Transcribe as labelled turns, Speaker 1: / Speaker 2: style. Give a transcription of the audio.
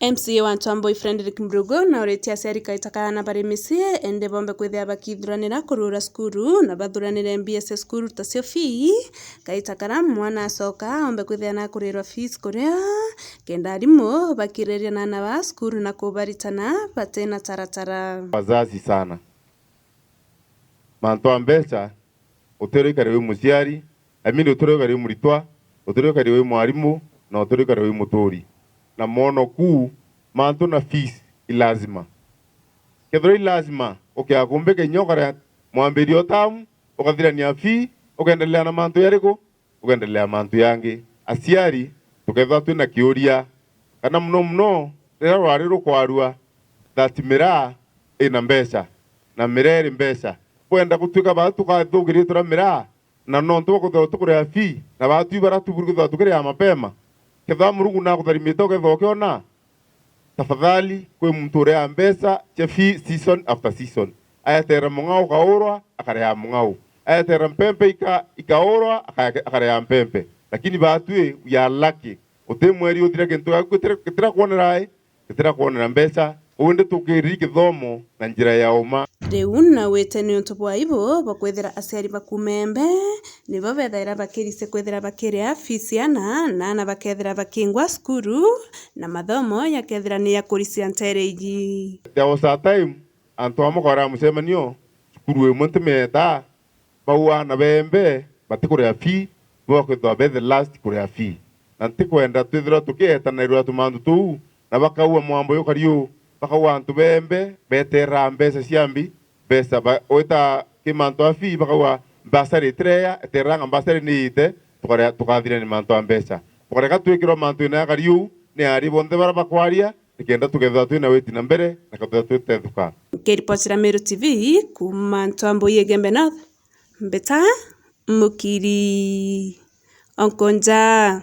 Speaker 1: MCA wa antuambui fredrick mburugu na uritie aciari kaita kana bari MCA ende bombe kwithia bakithuranira kurura sukuru na bathuranire mbia cia sukuru tacio fee kaita kara mwana acoka ombe kwithia na kurirwa fees kurea kenda arimu bakireria na wa sukuru na kubaritana batena taratara
Speaker 2: wazazi sana mantu ambeca utirikare wi muciari amini utirikare wi muritwa utirikare wi mwarimu na utirikare wi muturi na mono kuu mantu na fees ilazima kethro ilazima ukiakumbeke nyokara mwambirio tamu ukathirania fee ukaendelea na mantu yariko ukaendelea mantu yangi aciari tuketha twina kiuria kana muno rira rwari rukwarua that mira ina mbeca na mireri mbeca kwenda gutwika batu tukathugirie tura mira na no ntu tukurea fee na batu ibara tuburu tukirea mapema ketha Murungu na kutharimite uketha ukiona tafadhali kwi muntu urea mbeca cia fee season after season ayatera mung'au kaurwa akarea mung'au ayatera mpempe ikaurwa akarea mpempe lakini batu we are lucky uti mweri uthire kintu gitira kuonera mbeca uende tukiri kithomo na njira ya uma
Speaker 1: riu na wite ni untu bwa ibo bakwithira aciari bakumembe nibo bethaira bakirise kwithira bakirea fees yana na bakethira bakingwa sukuru na mathomo yakethira ni ya kurisia ntereiji.
Speaker 2: There was a time antu amukora mucemanio sukuru imwe ntimeta baua na bembe batikurea fee bakwithwa be the last kurea fee na ntikwenda twithira tukietanirwa tumandu tuu na bakaua mwambo yukariu bakaua antu bembe betera mbeca ciambi mbeca oita kimantu a fee bakaua basari treya eteranga basari niite tukathira ni mantu a mbeca tukareka twikirwa mantu ina yakariu ni ari bonthe bara bakwaria nikenda tugetha twina witi na mbere na katha twetethuka
Speaker 1: Kiripotira Meru TV kuma antuambui iembe North mbeta mukiri onkonja.